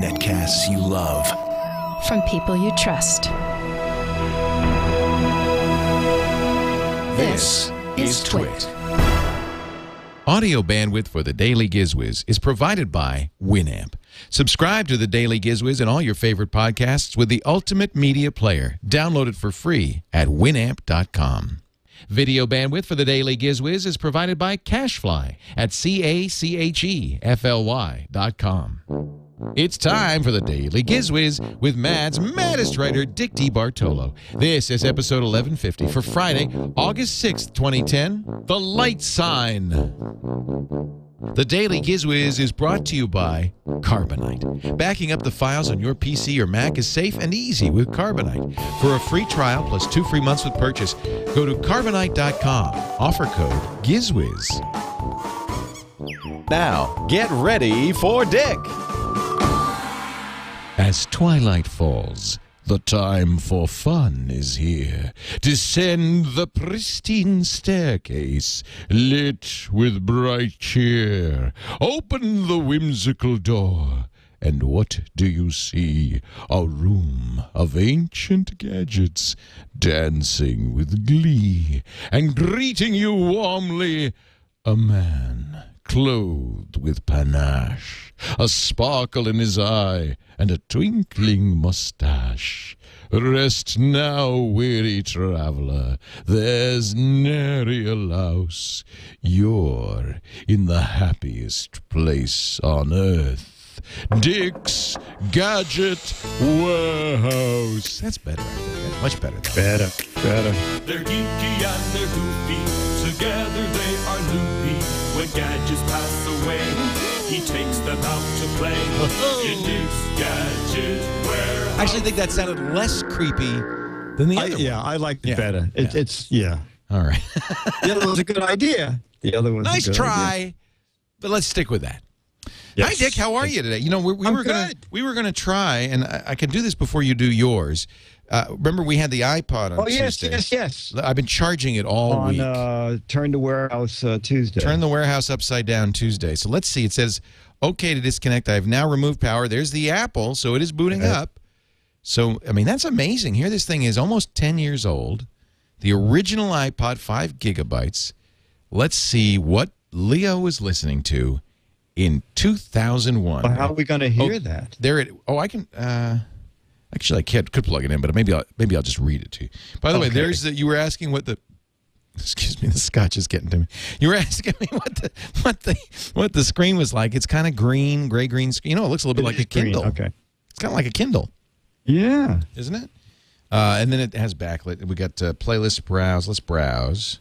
Netcasts you love. From people you trust. This is TWiT. Audio bandwidth for the Daily GizWiz is provided by Winamp. Subscribe to the Daily GizWiz and all your favorite podcasts with the ultimate media player. Download it for free at winamp.com. Video bandwidth for the Daily GizWiz is provided by CacheFly at CacheFly.com. It's time for the Daily GizWiz with Mad's maddest writer, Dick DeBartolo. This is episode 1150 for Friday, August 6th, 2010, The Lite Sign. The Daily GizWiz is brought to you by Carbonite. Backing up the files on your PC or Mac is safe and easy with Carbonite. For a free trial plus 2 free months with purchase, go to Carbonite.com. Offer code GizWiz. Now, get ready for Dick. As twilight falls, the time for fun is here. Descend the pristine staircase, lit with bright cheer. Open the whimsical door, and what do you see? A room of ancient gadgets, dancing with glee, and greeting you warmly, a man clothed with panache, a sparkle in his eye, and a twinkling mustache. Rest now, weary traveler, there's nary a louse. You're in the happiest place on earth, Dick's Gadget Warehouse. That's better, I think. Much better. Better. They're geeky and they're goofy, together they are loopy. When gadgets pass away, he takes them out to play. In Dick's Gadget Warehouse. I actually think that sounded less creepy than the other one. Yeah, I liked it Yeah. better. It's All right. The other one's a good idea. The other one's Nice a good try, idea. but let's stick with that. Yes. Hi, Dick. How are you today? You know, we I'm were gonna good. try, and I can do this before you do yours. Remember, we had the iPod on Tuesday. yes. I've been charging it all week. On Turn the Warehouse Tuesday. Turn the warehouse upside down Tuesday. So let's see. It says, okay to disconnect. I have now removed power. There's the Apple, so it is booting up. So, I mean, that's amazing. Here, this thing is almost 10 years old. The original iPod, 5 gigabytes. Let's see what Leo was listening to in 2001. Well, how are we going to hear that? There it. Oh, I can. Actually, I could plug it in, but maybe I'll just read it to you. By the way, there's the. You were asking what the. Excuse me, the scotch is getting to me. You were asking me what the screen was like. It's kind of green, gray-green screen. You know, it looks a little bit like a Kindle. Okay. It's kind of like a Kindle. Yeah. Isn't it? And then it has backlit. We got playlist browse. Let's browse,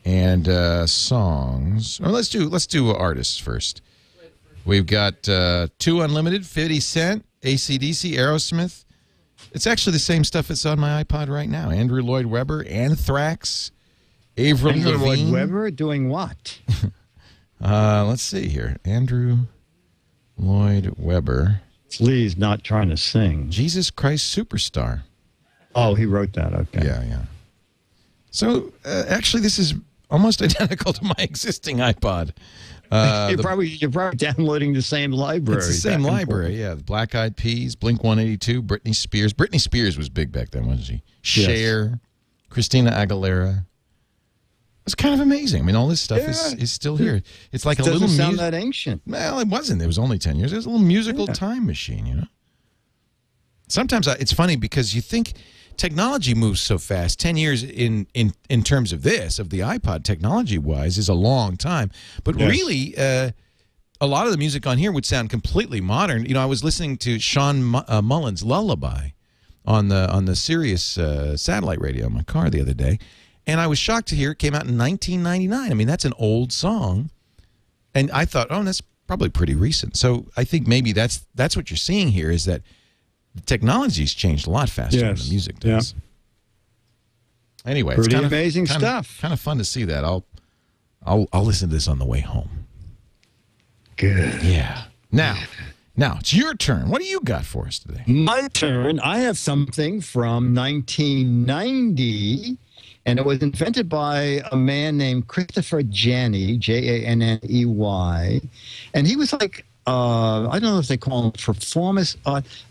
and songs. Or let's do artists first. We've got 2 Unlimited, 50 Cent, AC/DC, Aerosmith. It's actually the same stuff that's on my iPod right now. Andrew Lloyd Webber, Anthrax, Avril Andrew Lloyd Lavigne. Webber doing what? Let's see here. Andrew Lloyd Webber. Lee's not trying to sing. Jesus Christ Superstar. Oh, he wrote that. Okay. Yeah. So, actually, this is almost identical to my existing iPod. You're probably downloading the same library. It's the same library, yeah. The Black Eyed Peas, Blink-182, Britney Spears. Britney Spears was big back then, wasn't she? Cher, Christina Aguilera. It's kind of amazing. I mean, all this stuff is still here. It's like a little doesn't sound that ancient. Well, it wasn't. It was only 10 years. It was a little musical time machine, you know? Sometimes it's funny because you think technology moves so fast. 10 years in terms of this, of the iPod, technology-wise, is a long time. But really, a lot of the music on here would sound completely modern. You know, I was listening to Sean Mullen's Lullaby on the Sirius satellite radio in my car the other day, and I was shocked to hear it came out in 1999. I mean, that's an old song. And I thought, oh, that's probably pretty recent. So I think maybe that's what you're seeing here is that the technology's changed a lot faster than the music does. Yeah. Anyway, pretty it's amazing stuff. Kind of fun to see that. I'll listen to this on the way home. Good. Yeah. Now it's your turn. What do you got for us today? My turn. I have something from 1990. And it was invented by a man named Christopher Janney, Janney. And he was like, I don't know if they call him performance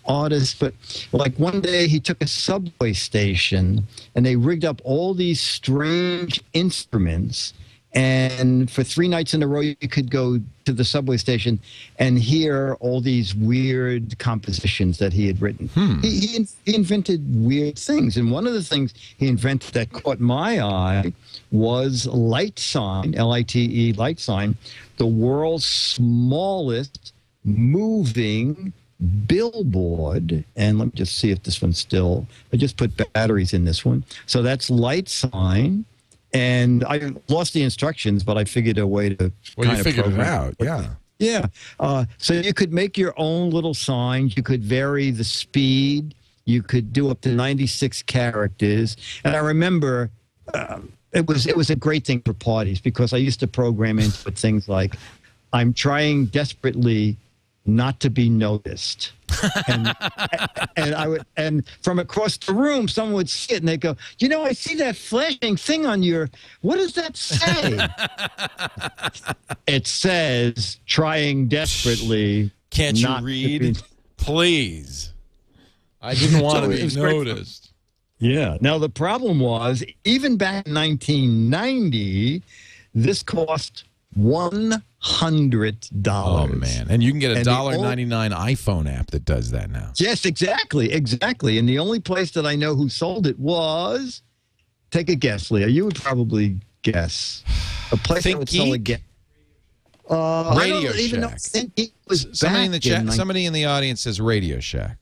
artist, but like one day he took a subway station and they rigged up all these strange instruments. And for 3 nights in a row, you could go to the subway station and hear all these weird compositions that he had written. He invented weird things. And one of the things he invented that caught my eye was Lite Sign, L-I-T-E, Lite Sign, the world's smallest moving billboard. And let me just see if this one's still. I just put batteries in this one. So that's Lite Sign. And I lost the instructions, but I figured a way to you figured it out, yeah. Yeah. So you could make your own little signs. You could vary the speed. You could do up to 96 characters. And I remember it was a great thing for parties because I used to program into it things like, I'm trying desperately not to be noticed. And from across the room, someone would see it and they'd go, you know, I see that flashing thing on your, what does that say? It says, trying desperately. Can't you read? Please. I didn't want to be noticed. Yeah. Now, the problem was, even back in 1990, this cost $100. Oh, man. And you can get a $1.99 iPhone app that does that now. Yes, exactly. Exactly. And the only place that I know who sold it was, take a guess, Leah. You would probably guess. A place that would sell a guess. Radio Shack. Somebody in the audience says Radio Shack.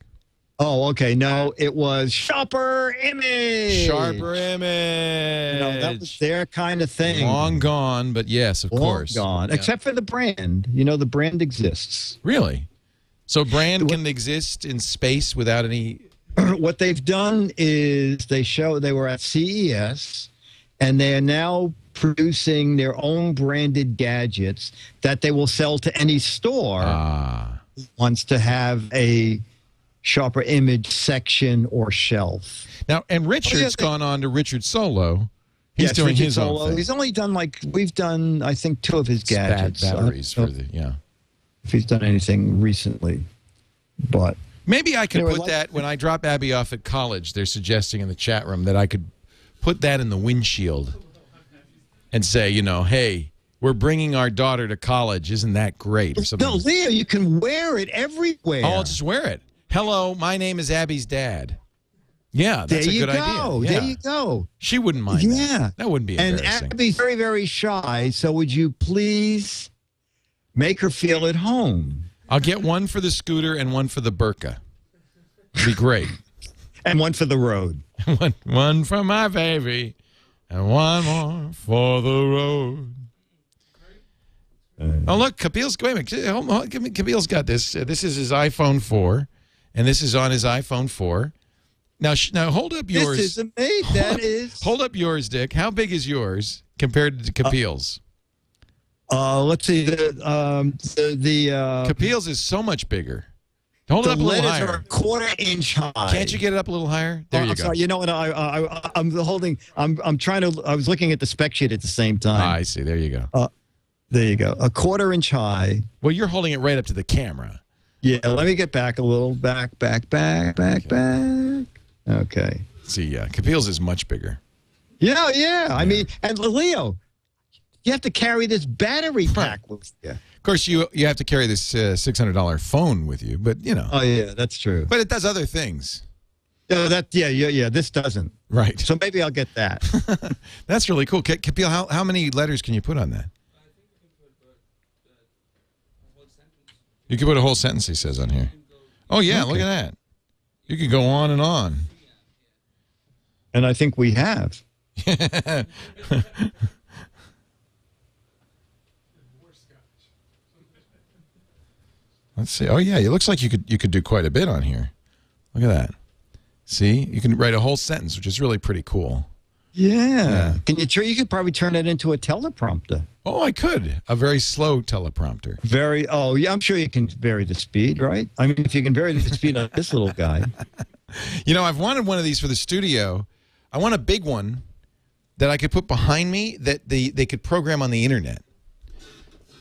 Oh, okay. No, it was Sharper Image. Sharper Image. No, that was their kind of thing. Long gone, but yes, of course. Long gone, except for the brand. You know, the brand exists. Really? So brand can exist in space without any... What they've done is they were at CES, and they are now producing their own branded gadgets that they will sell to any store who wants to have a Sharper Image section or shelf. Now, and Richard's gone on to Richard Solo. He's doing his own thing. He's only done we've done, I think, 2 of his gadgets. Batteries for if he's done anything recently. But maybe I could put that when I drop Abby off at college. They're suggesting in the chat room that I could put that in the windshield and say, you know, hey, we're bringing our daughter to college. Isn't that great? Or something. No, Leo, you can wear it everywhere. Oh, I'll just wear it. Hello, my name is Abby's dad. Yeah, that's a good idea. There you go. She wouldn't mind. Yeah. That wouldn't be embarrassing. And Abby's very, very shy, so would you please make her feel at home? I'll get one for the scooter and one for the burqa. It'd be great. And one for the road. one for my baby and one more for the road. Oh, look, Kapil's, wait a minute. Kapil's got this. This is his iPhone 4. And this is on his iPhone 4. Now hold up yours. This isn't me. That is. Hold up yours, Dick. How big is yours compared to Kapil's? Let's see. Kapil's is so much bigger. Hold it up a little higher. The letters are a 1/4 inch high. Can't you get it up a little higher? There you go. Sorry. You know what? I'm holding. I'm trying to. I was looking at the spec sheet at the same time. I see. There you go. There you go. A 1/4 inch high. Well, you're holding it right up to the camera. Yeah, let me get back a little. Back. Okay. See, Kapil's is much bigger. Yeah. I mean, and Leo, you have to carry this battery pack with you. Of course, you have to carry this $600 phone with you, but, you know. Oh, yeah, that's true. But it does other things. Yeah, this doesn't. Right. So maybe I'll get that. That's really cool. Kapil, how many letters can you put on that? You can put a whole sentence, he says on here. Oh, yeah, okay. Look at that. You could go on and on. And I think we have. Let's see. Oh, yeah, it looks like you could do quite a bit on here. Look at that. See? You can write a whole sentence, which is really pretty cool. Yeah. Can you could probably turn it into a teleprompter. Oh, I could. A very slow teleprompter. Oh, yeah, I'm sure you can vary the speed, right? I mean, if you can vary the speed on this little guy. You know, I've wanted one of these for the studio. I want a big one that I could put behind me that they could program on the internet.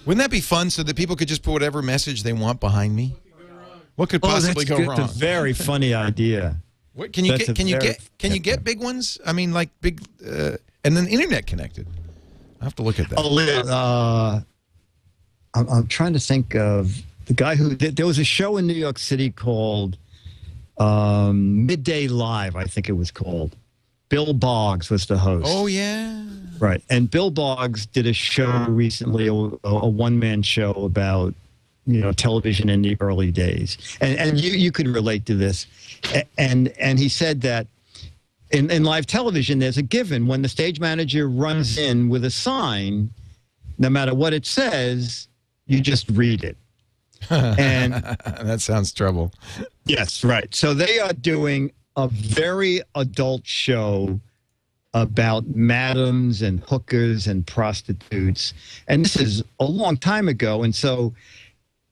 Wouldn't that be fun so that people could just put whatever message they want behind me? What could possibly go wrong? That's a very funny idea. What, can you get big ones? I mean, like big and then internet connected. I have to look at that. I'm trying to think of the guy who there was a show in New York City called Midday Live, I think it was called. Bill Boggs was the host. Oh, yeah. Right. And Bill Boggs did a show recently, a one-man show about, television in the early days. And you could relate to this. And he said that in live television, there's a given. When the stage manager runs in with a sign, no matter what it says, you just read it. And that sounds trouble. Yes, right. So they are doing a very adult show about madams and hookers and prostitutes. And this is a long time ago. And so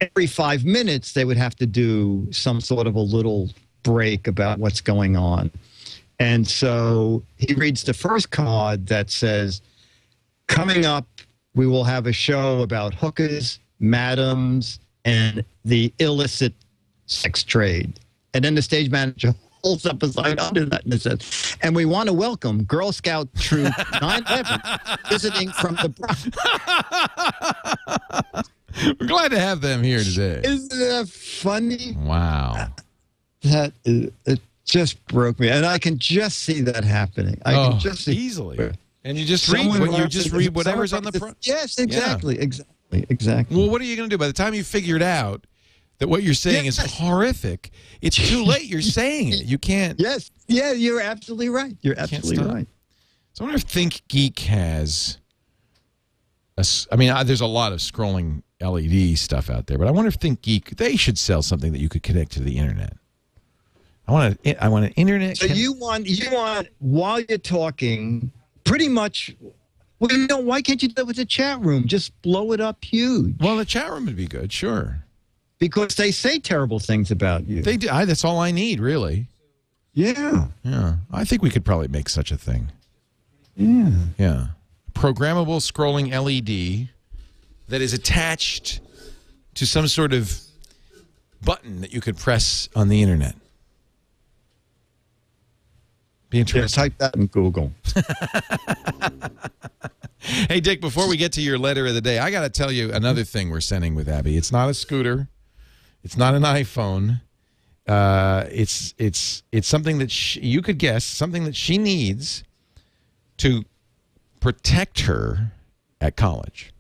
every 5 minutes, they would have to do some sort of a little break about what's going on. And so he reads the first card that says, coming up, we will have a show about hookers, madams, and the illicit sex trade. And then the stage manager holds up a sign under that and it says, and we want to welcome Girl Scout Troop 911 visiting from the Bronx. We're glad to have them here today. Isn't that funny? Wow. It just broke me. And I can just see that happening. I can just see easily. And you just read whatever's on the front. Yes, exactly. Yeah. Exactly. Well, what are you going to do? By the time you figured out that what you're saying is horrific, it's too late. You're saying it. You can't. Yes. Yeah, you're absolutely right. You're absolutely right. So I wonder if ThinkGeek has there's a lot of scrolling LED stuff out there, but I wonder if ThinkGeek, they should sell something that you could connect to the internet. I want an internet. So you want while you're talking, pretty much. Well, why can't you do it with the chat room? Just blow it up huge. Well, the chat room would be good, sure. Because they say terrible things about you. They do. That's all I need, really. Yeah. Yeah. I think we could probably make such a thing. Yeah. Yeah. Programmable scrolling LED that is attached to some sort of button that you could press on the internet. Be interesting. Yeah, type that in Google. Hey, Dick, before we get to your letter of the day, I got to tell you another thing we're sending with Abby. It's not a scooter. It's not an iPhone. It's something that you could guess, something that she needs to protect her at college.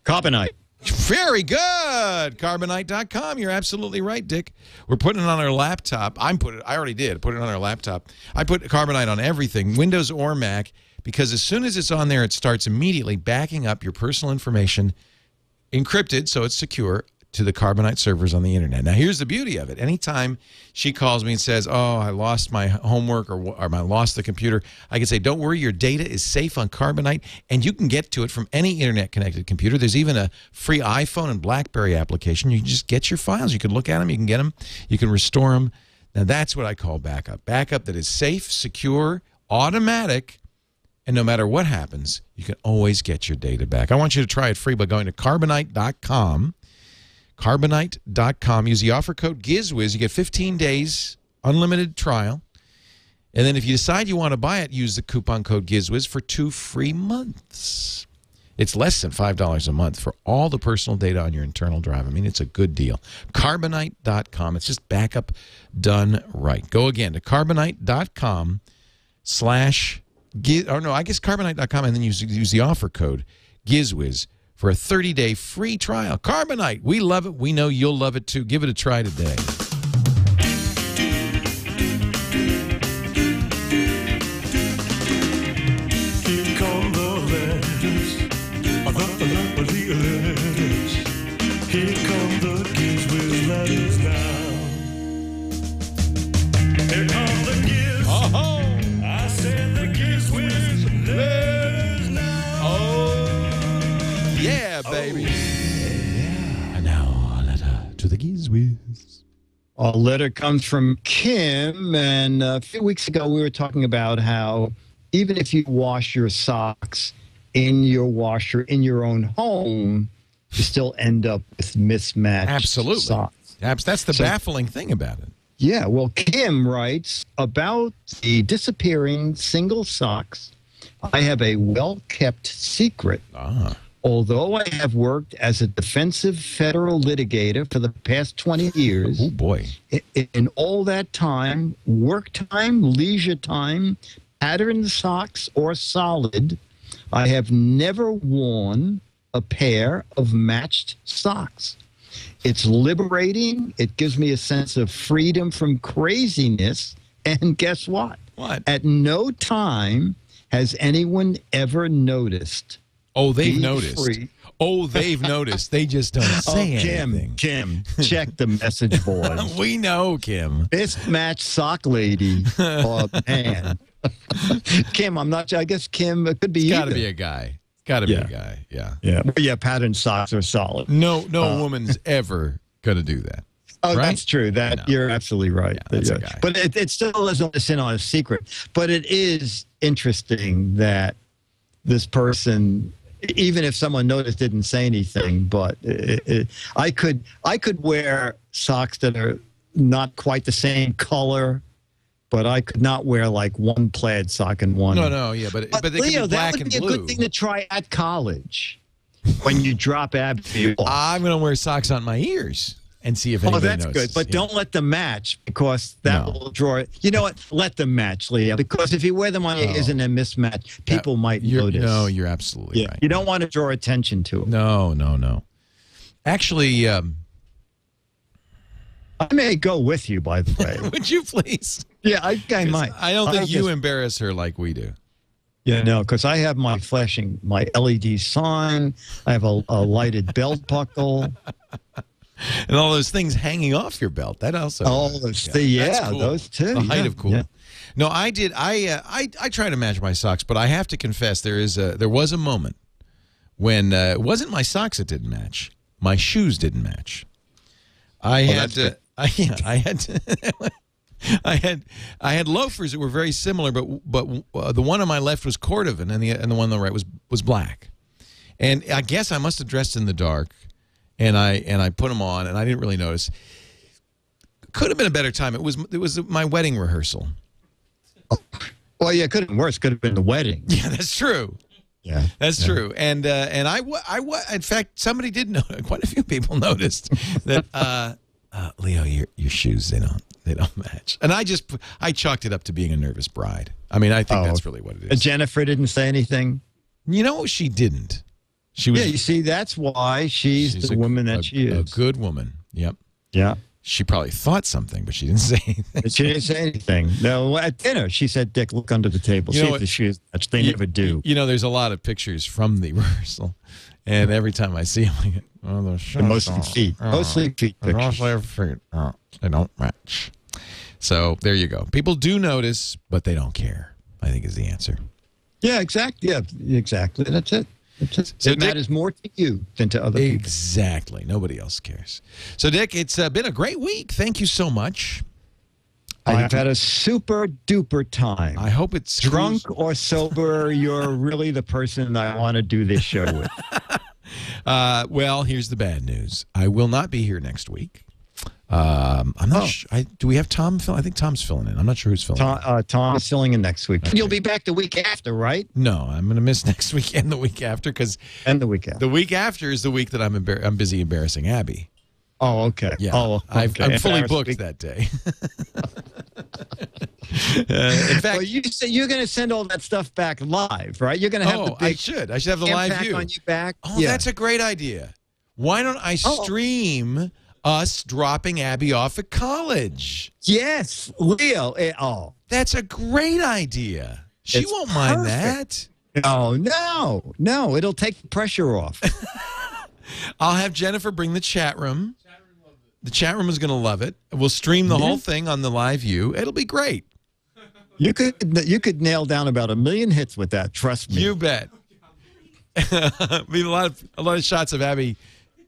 Carbonite. Very good. Carbonite.com. You're absolutely right, Dick. We're putting it on our laptop. I already did. Put it on our laptop. I put Carbonite on everything, Windows or Mac, because as soon as it's on there, it starts immediately backing up your personal information, encrypted so it's secure, to the Carbonite servers on the internet. Now, here's the beauty of it. Anytime she calls me and says, oh, I lost my homework or I lost the computer, I can say, don't worry, your data is safe on Carbonite, and you can get to it from any internet-connected computer. There's even a free iPhone and BlackBerry application. You can just get your files. You can look at them. You can get them. You can restore them. Now, that's what I call backup. Backup that is safe, secure, automatic, and no matter what happens, you can always get your data back. I want you to try it free by going to Carbonite.com. Carbonite.com. Use the offer code GizWiz. You get 15 days, unlimited trial. And then if you decide you want to buy it, use the coupon code GizWiz for 2 free months. It's less than $5 a month for all the personal data on your internal drive. I mean, it's a good deal. Carbonite.com. It's just backup done right. Go again to Carbonite.com Carbonite.com, and then use the offer code GizWiz for a 30-day free trial. Carbonite, we love it. We know you'll love it too. Give it a try today. Here come the letters, the letters. Here come the GizWiz letters now. Here come the Giz. Oh-ho. I said the GizWiz letters now. Oh, yeah, baby. Yeah. And now a letter to the GizWiz. A letter comes from Kim, and a few weeks ago we were talking about how even if you wash your socks in your washer in your own home, you still end up with mismatched socks. That's the baffling thing about it. Yeah, well, Kim writes about the disappearing single socks. I have a well-kept secret. Although I have worked as a defensive federal litigator for the past 20 years, oh boy! In all that time, work time, leisure time, patterned socks or solid, I have never worn a pair of matched socks. It's liberating. It gives me a sense of freedom from craziness. And guess what? What? At no time has anyone ever noticed. Oh, they've noticed. Oh, they've noticed. They just don't say anything. Kim, check the message boards. We know, Kim. Mismatched sock lady. Oh, man. Kim, I'm not. I guess Kim, it could be. Got to be a guy. Got to be a guy. Yeah. Yeah. Patterned socks are solid. No woman's ever gonna do that. Oh, right? That's true. You're absolutely right. Yeah, that's a guy. But it still doesn't sin on a secret. But it is interesting that this person, even if someone noticed, didn't say anything. But I could wear socks that are not quite the same color, but I could not wear like one plaid sock and one. No, yeah, but they Leo, can be black and blue. that would be a good thing to try at college when you drop Abby. I'm going to wear socks on my ears and see if anybody that's notices. good. But don't let them match, because that will draw it. You know what? Let them match, Leo. Because if you wear them on your ears and they're mismatched, people might notice. No, you're absolutely right. You don't want to draw attention to it. No. Actually, I may go with you, by the way. would you please? Yeah, I might. I don't think you embarrass her like we do. Yeah, no, because I have my LED sign. I have a lighted belt buckle. And all those things hanging off your belt. That also. All those cool. Those two. The height of cool. Yeah. No, I did. I try to match my socks, but I have to confess there was a moment when it wasn't my socks that didn't match. My shoes didn't match. I had loafers that were very similar, but the one on my left was cordovan and the one on the right was black. And I guess I must have dressed in the dark, and I put them on, and I didn't really notice. Could have been a better time. It was my wedding rehearsal. Oh, well, yeah, it could have been worse. Could have been the wedding. Yeah, that's true. Yeah, that's true. And I in fact, somebody did know. Quite a few people noticed that. Leo, your shoes, they don't match. And I chalked it up to being a nervous bride. I mean, I think that's really what it is. Jennifer didn't say anything? You know, she didn't. She was. Yeah, you see, that's why she's the woman that she is. A good woman. Yep. Yeah. She probably thought something, but she didn't say anything. She didn't say anything. No, at dinner, she said, Dick, look under the table. See if the shoes match. They never do. You know, there's a lot of pictures from the rehearsal. And every time I see them, I get, mostly feet. Mostly feet pictures. They don't match. So there you go. People do notice, but they don't care, I think is the answer. Yeah, exactly. Yeah, exactly. That's it. So it matters more to you than to other people. Exactly. Nobody else cares. So, Dick, it's been a great week. Thank you so much. I've had a super duper time. I hope it's drunk or sober. You're really the person I want to do this show with. Well, here's the bad news. I will not be here next week. I'm not sure. Do we have Tom? I think Tom's filling in. I'm not sure who's filling in. Tom's filling in next week. Okay. You'll be back the week after, right? No, I'm going to miss next week and the week after and the week after. The week after is the week that I'm busy embarrassing Abby. Oh, okay. Yeah. Oh, okay. I'm fully booked that day. In fact, well, you said you're going to send all that stuff back live, right? You're going to have the big. I should have the live view on you back. Oh, yeah. That's a great idea. Why don't I stream us dropping Abby off at college? Yes, Leo. That's a great idea. She won't mind that. Oh, no. It'll take the pressure off. I'll have Jennifer bring the chat room. The chat room is going to love it. We'll stream the whole thing on the live view. It'll be great. You could nail down about 1 million hits with that. Trust me. You bet. Be a lot of shots of Abby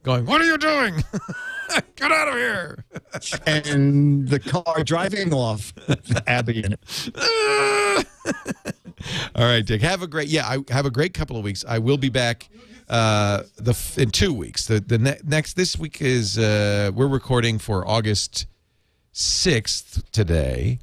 going, "What are you doing? Get out of here!" And the car driving off with Abby in it. All right, Dick. Have a great have a great couple of weeks. I will be back in 2 weeks. This week is we're recording for August 6th today.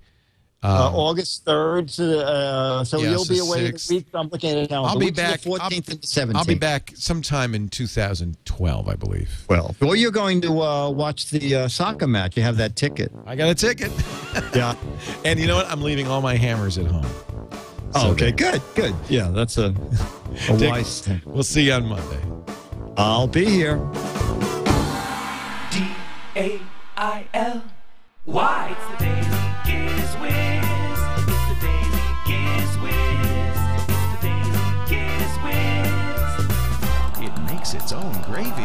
August 3rd, so you'll be away 6th. the week. I'm looking at it now. I'll The be weeks of back. the 14th and the 17th. I'll be back sometime in 2012, I believe. Well, you're going to watch the soccer match. You have that ticket. I got a ticket. Yeah. And you know what? I'm leaving all my hammers at home. Oh, okay, good. Yeah, that's a Dick, wise thing. We'll see you on Monday. I'll be here. DAIL. It's the Daily GizWiz. It's the Daily GizWiz. It's the Daily GizWiz. It makes its own gravy.